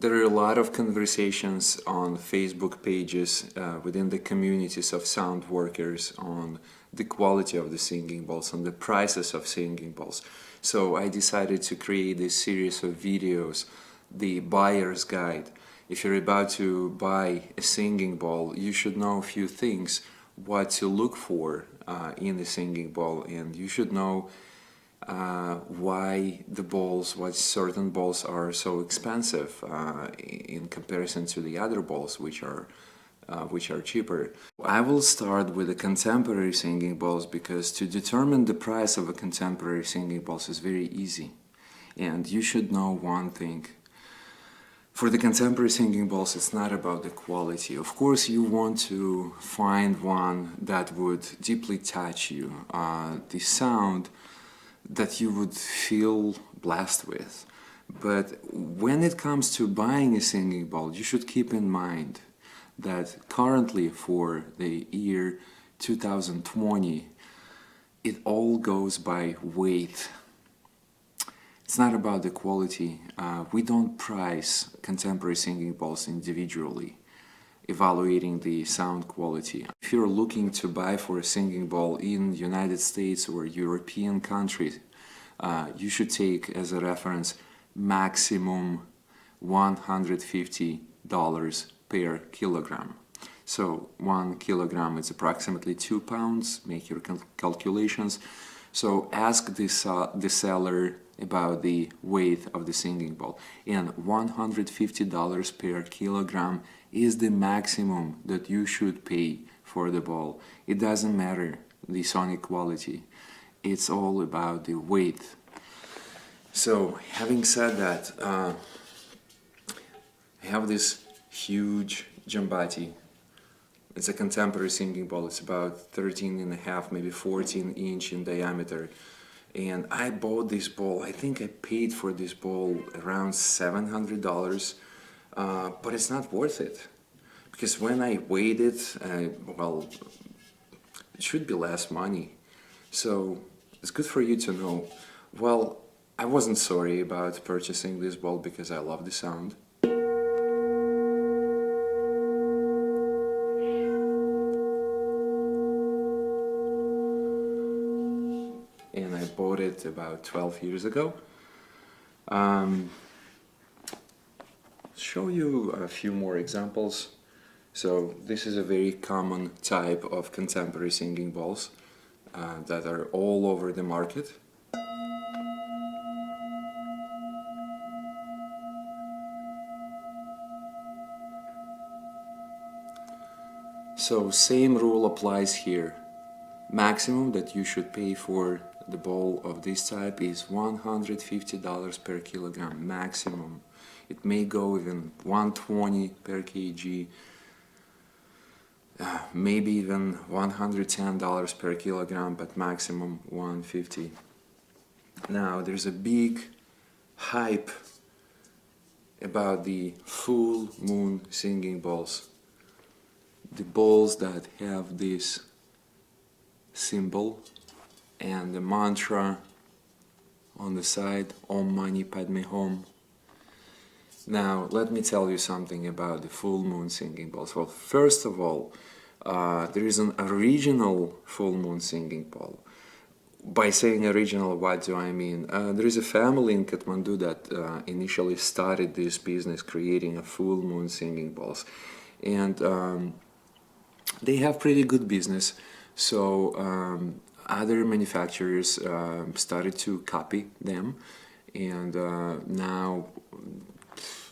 There are a lot of conversations on Facebook pages within the communities of sound workers on the quality of the singing bowls, on the prices of singing bowls. So I decided to create this series of videos, the buyer's guide. If you're about to buy a singing bowl, you should know a few things, what to look for in the singing bowl, and you should know why why certain bowls are so expensive in comparison to the other bowls which are cheaper. I will start with the contemporary singing bowls because to determine the price of a contemporary singing bowls is very easy. And you should know one thing. For the contemporary singing bowls, it's not about the quality. Of course, you want to find one that would deeply touch you, the sound that you would feel blessed with. But when it comes to buying a singing bowl, you should keep in mind that currently for the year 2020, it all goes by weight. It's not about the quality. We don't price contemporary singing bowls individually, evaluating the sound quality. If you're looking to buy for a singing bowl in United States or European countries, you should take as a reference maximum $150 per kilogram. So 1 kilogram is approximately 2 pounds. Make your calculations. So ask the seller about the weight of the singing bowl, and $150 per kilogram is the maximum that you should pay for the bowl. It doesn't matter the sonic quality, it's all about the weight. So having said that, I have this huge Jambati. It's a contemporary singing bowl. It's about 13.5, maybe 14 inch in diameter. And I bought this bowl. I think I paid for this bowl around $700, but it's not worth it. Because when I weighed it, well, it should be less money. So it's good for you to know. Well, I wasn't sorry about purchasing this bowl because I love the sound. And I bought it about 12 years ago. Show you a few more examples. So this is a very common type of contemporary singing bowls that are all over the market. So same rule applies here. Maximum that you should pay for the bowl of this type is $150 per kilogram, maximum. It may go even $120 per kg, maybe even $110 per kilogram, but maximum $150. Now there's a big hype about the full moon singing bowls. The bowls that have this symbol and the mantra on the side, Om Mani Padme Hum. Now let me tell you something about the full moon singing bowls. Well, first of all, there is an original full moon singing bowl. By saying original, what do I mean? There is a family in Kathmandu that initially started this business, creating a full moon singing bowls, and they have pretty good business. So other manufacturers started to copy them, and now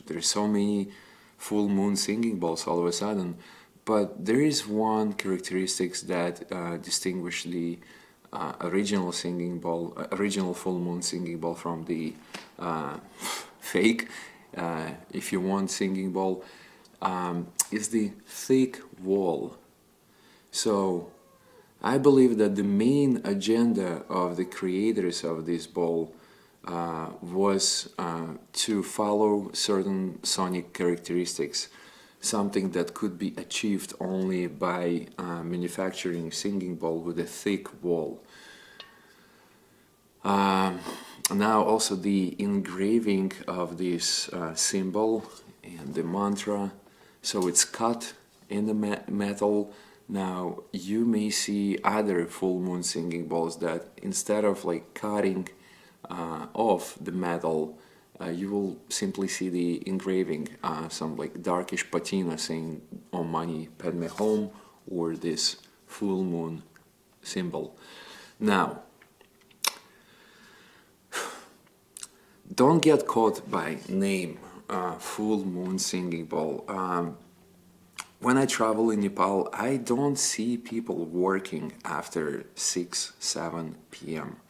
there's so many full moon singing bowls all of a sudden. But there is one characteristics that distinguish the original singing bowl, original full moon singing bowl from the fake, if you want, singing bowl, is the thick wall. So I believe that the main agenda of the creators of this bowl was to follow certain sonic characteristics, something that could be achieved only by manufacturing a singing bowl with a thick wall. Now also the engraving of this symbol and the mantra. So it's cut in the metal. Now you may see other full moon singing bowls that instead of like cutting off the metal, you will simply see the engraving, some like darkish patina saying Om Mani Padme Hum, or this full moon symbol. Now, don't get caught by name, full moon singing bowl. When I travel in Nepal, I don't see people working after 6, 7 p.m.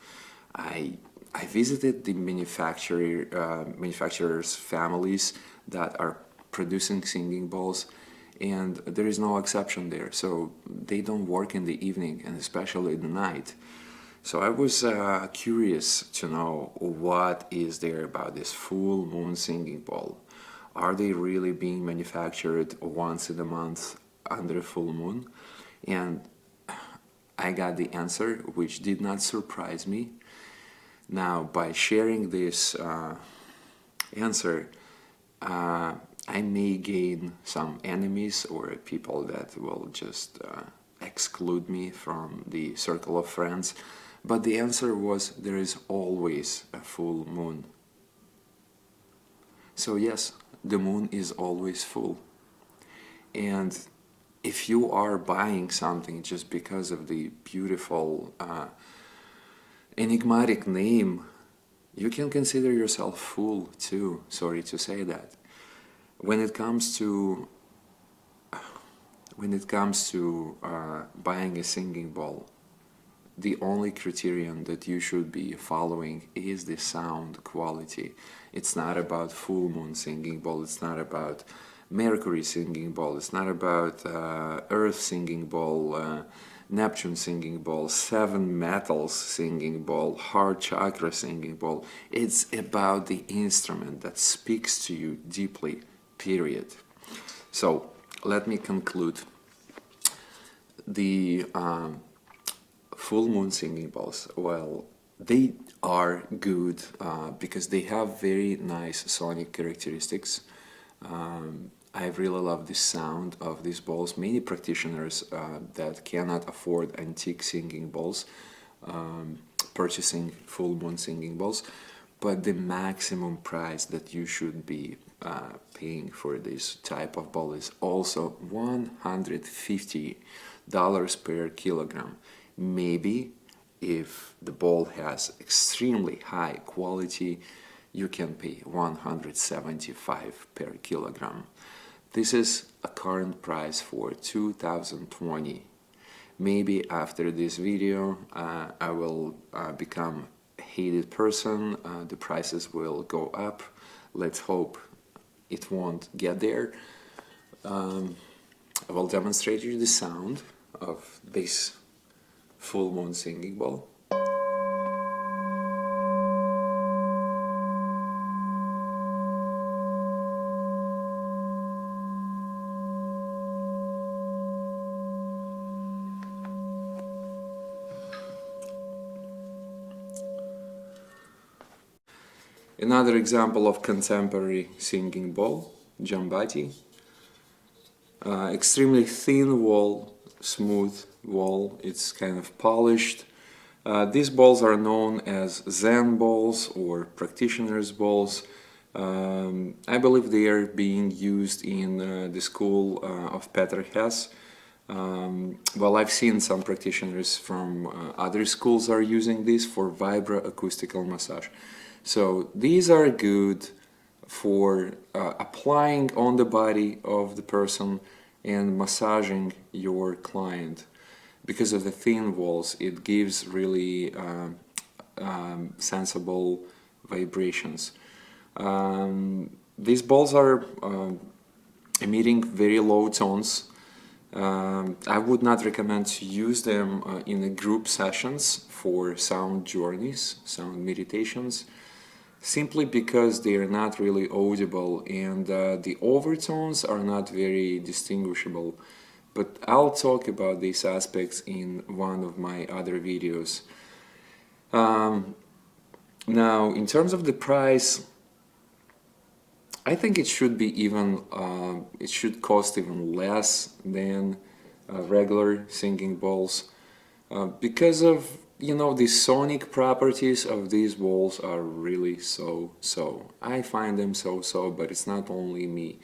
I visited the manufacturers' families that are producing singing bowls, and there is no exception there. So they don't work in the evening, and especially in the night. So I was curious to know what is there about this full moon singing bowl. Are they really being manufactured once in a month under a full moon? And I got the answer, which did not surprise me. Now, by sharing this answer, I may gain some enemies or people that will just exclude me from the circle of friends. But the answer was, there is always a full moon. So yes, the moon is always full. And if you are buying something just because of the beautiful, enigmatic name, you can consider yourself fool too. Sorry to say that. When it comes to buying a singing bowl, the only criterion that you should be following is the sound quality. It's not about full moon singing bowl, it's not about Mercury singing bowl, it's not about Earth singing bowl, Neptune singing bowl, seven metals singing bowl, heart chakra singing bowl. It's about the instrument that speaks to you deeply, period. So let me conclude. The full moon singing bowls, well, they are good because they have very nice sonic characteristics. I really love the sound of these bowls. Many practitioners that cannot afford antique singing bowls purchasing full moon singing bowls, but the maximum price that you should be paying for this type of bowl is also $150 per kilogram. Maybe if the bowl has extremely high quality, you can pay $175 per kilogram. This is a current price for 2020. Maybe after this video I will become a hated person, the prices will go up. Let's hope it won't get there. I will demonstrate you the sound of this full moon singing bowl. Another example of contemporary singing bowl, Jambati. Extremely thin wall, smooth wall, it's kind of polished. These bowls are known as Zen bowls or practitioners' bowls. I believe they are being used in the school of Peter Hess. Well, I've seen some practitioners from other schools are using this for vibroacoustical massage. So these are good for applying on the body of the person and massaging your client. Because of the thin walls, it gives really sensible vibrations. These balls are emitting very low tones. I would not recommend to use them in a group sessions for sound journeys, sound meditations, simply because they are not really audible and the overtones are not very distinguishable. But I'll talk about these aspects in one of my other videos. Now, in terms of the price, I think it should be even, it should cost even less than regular singing bowls, because of, you know, the sonic properties of these bowls are really so. I find them so, but it's not only me.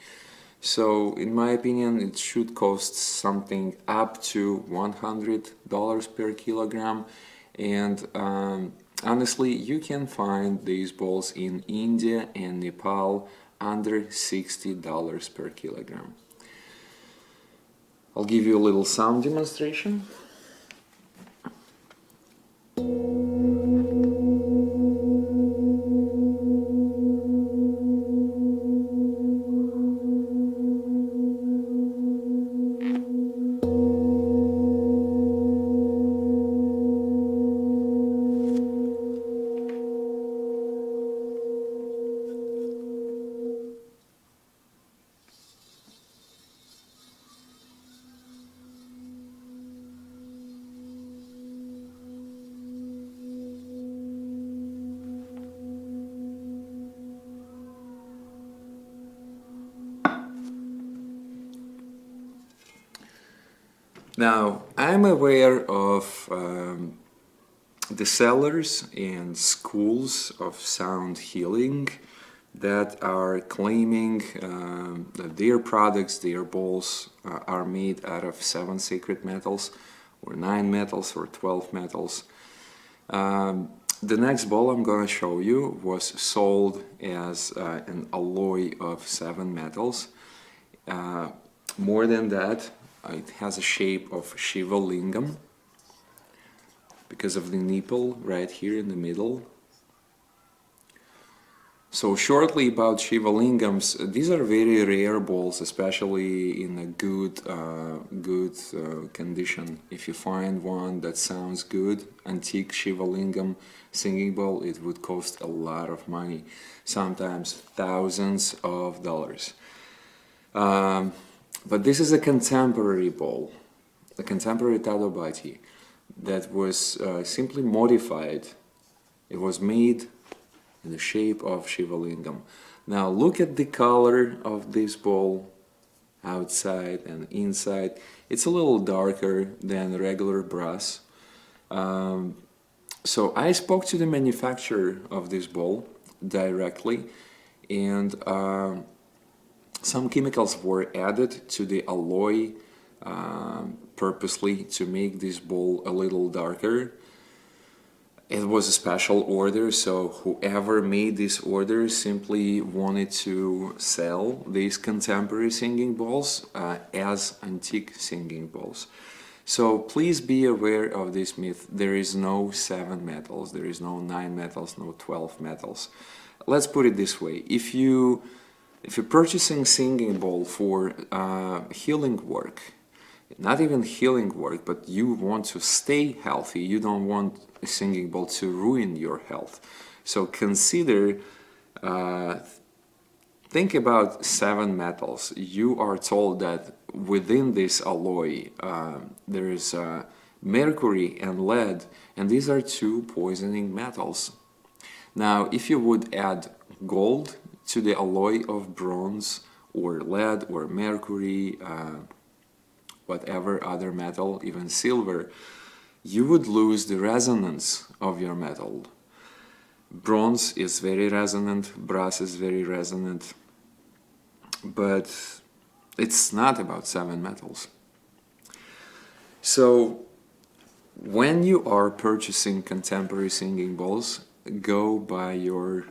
So in my opinion, it should cost something up to $100 per kilogram. And honestly, you can find these bowls in India and Nepal under $60 per kilogram. I'll give you a little sound demonstration. Now, I'm aware of the sellers and schools of sound healing that are claiming that their products, their bowls, are made out of 7 sacred metals, or 9 metals, or 12 metals. The next bowl I'm going to show you was sold as an alloy of 7 metals. More than that, it has a shape of Shiva Lingam because of the nipple right here in the middle. So shortly about Shiva Lingams, these are very rare bowls, especially in a good condition. If you find one that sounds good, antique Shiva Lingam singing bowl, it would cost a lot of money, sometimes thousands of dollars. But this is a contemporary bowl, a contemporary Tadobati that was simply modified. It was made in the shape of Shiva Lingam. Now look at the color of this bowl outside and inside. It's a little darker than regular brass. So I spoke to the manufacturer of this bowl directly, and some chemicals were added to the alloy purposely to make this bowl a little darker. It was a special order, so whoever made this order simply wanted to sell these contemporary singing bowls as antique singing bowls. So please be aware of this myth. There is no 7 metals, there is no 9 metals, no 12 metals. Let's put it this way. If you're purchasing singing bowl for healing work, not even healing work, but you want to stay healthy, you don't want a singing bowl to ruin your health. So consider, think about 7 metals. You are told that within this alloy there is mercury and lead, and these are 2 poisoning metals. Now, if you would add gold to the alloy of bronze or lead or mercury, whatever other metal, even silver, you would lose the resonance of your metal. Bronze is very resonant, brass is very resonant, but it's not about 7 metals. So when you are purchasing contemporary singing bowls, go by your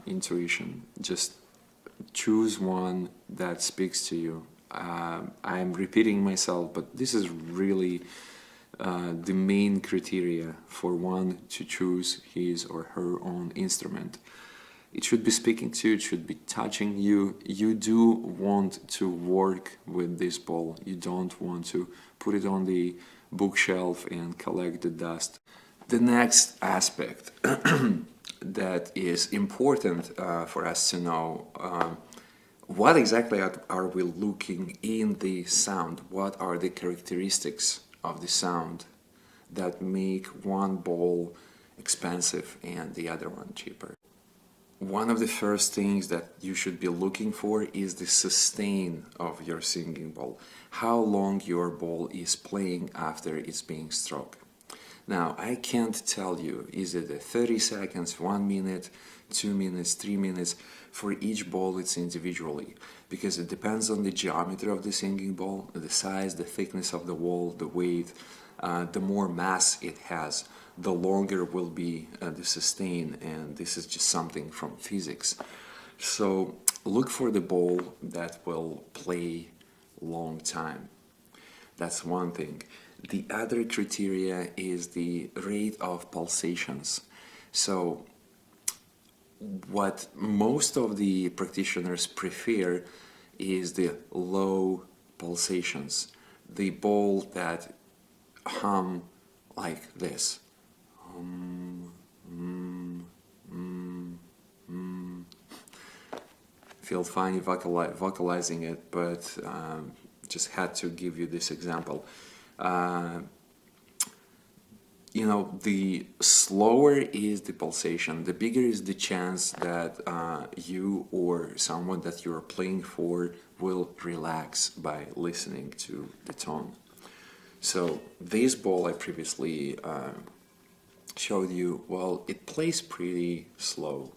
intuition. Just choose one that speaks to you. I'm repeating myself, but this is really the main criteria for one to choose his or her own instrument. It should be speaking to you, it should be touching you. You do want to work with this bowl. You don't want to put it on the bookshelf and collect the dust. The next aspect that is important for us to know, what exactly are we looking in the sound? What are the characteristics of the sound that make one bowl expensive and the other one cheaper? one of the first things that you should be looking for is the sustain of your singing bowl, how long your bowl is playing after it's being struck. Now, I can't tell you, is it a 30 seconds, 1 minute, 2 minutes, 3 minutes? For each bowl it's individually, because it depends on the geometry of the singing bowl, the size, the thickness of the wall, the weight. The more mass it has, the longer will be the sustain, and this is just something from physics. So look for the bowl that will play long time. That's one thing. The other criteria is the rate of pulsations. So what most of the practitioners prefer is the low pulsations, the bowl that hum like this. Feel funny vocalizing it, but just had to give you this example. The slower is the pulsation, the bigger is the chance that you or someone that you're playing for will relax by listening to the tone. So this bowl I previously showed you, well, it plays pretty slow.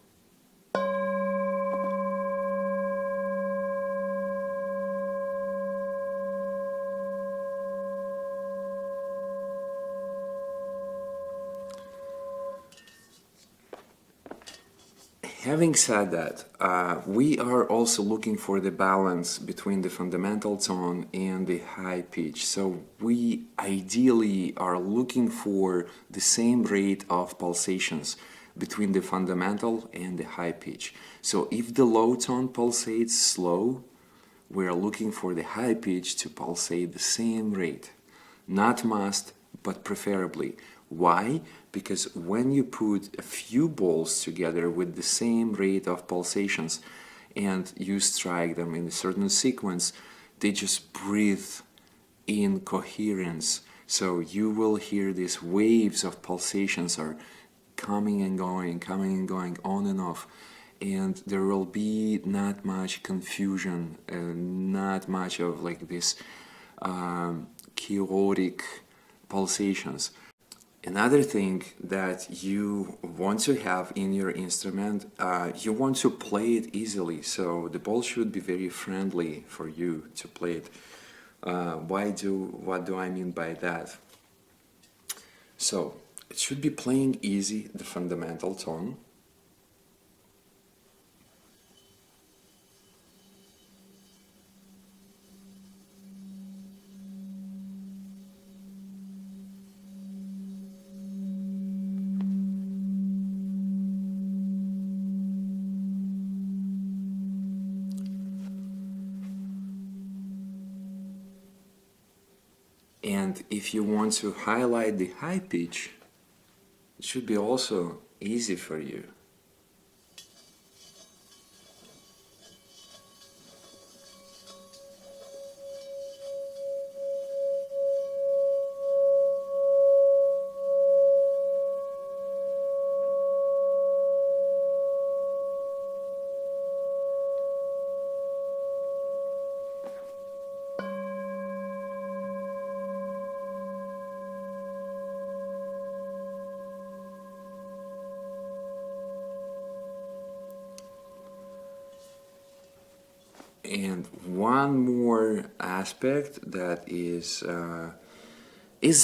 Having said that, we are also looking for the balance between the fundamental tone and the high pitch. So we ideally are looking for the same rate of pulsations between the fundamental and the high pitch. So if the low tone pulsates slow, we are looking for the high pitch to pulsate the same rate. Not must, but preferably. Why? Because when you put a few balls together with the same rate of pulsations and you strike them in a certain sequence, they just breathe in coherence. So you will hear these waves of pulsations are coming and going on and off. And there will be not much confusion, not much of like this chaotic pulsations. Another thing that you want to have in your instrument, you want to play it easily, so the ball should be very friendly for you to play it. What do I mean by that? So it should be playing easy, the fundamental tone. And if you want to highlight the high pitch, it should be also easy for you. And one more aspect that is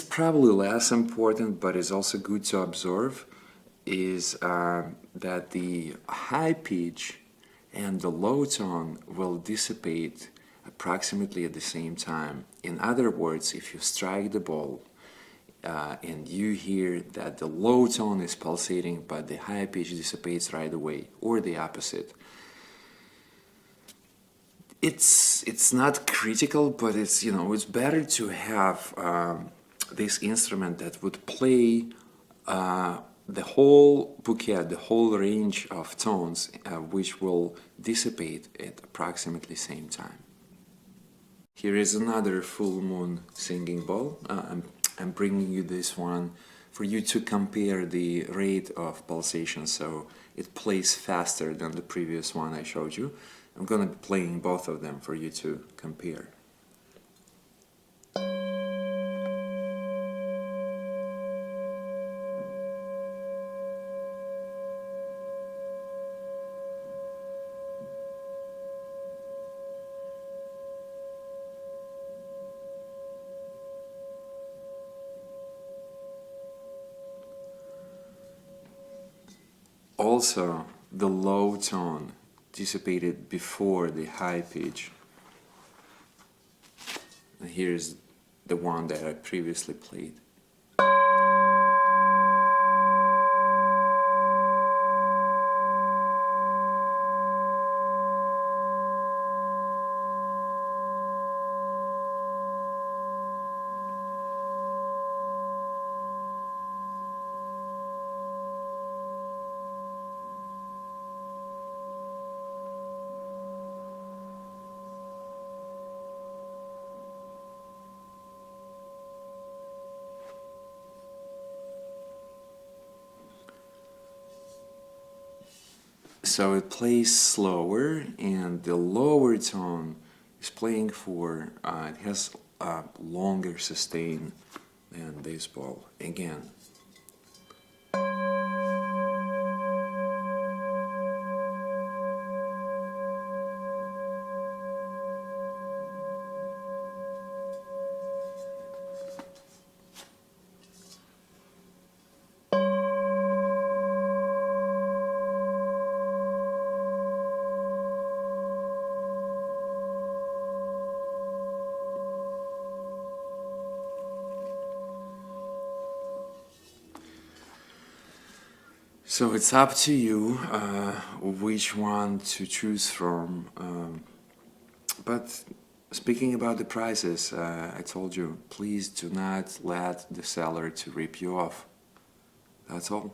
probably less important, but is also good to observe, is that the high pitch and the low tone will dissipate approximately at the same time. In other words, if you strike the ball and you hear that the low tone is pulsating, but the high pitch dissipates right away, or the opposite. It's not critical, but it's better to have this instrument that would play the whole bouquet, the whole range of tones, which will dissipate at approximately the same time. Here is another full moon singing bowl. I'm bringing you this one for you to compare the rate of pulsation, so it plays faster than the previous one I showed you. I'm going to be playing both of them for you to compare. Also, the low tone dissipated before the high pitch. And here's the one that I previously played. So it plays slower, and the lower tone is playing for, it has a longer sustain than this ball. Again. So it's up to you which one to choose from. But speaking about the prices, I told you, please do not let the seller to rip you off. That's all.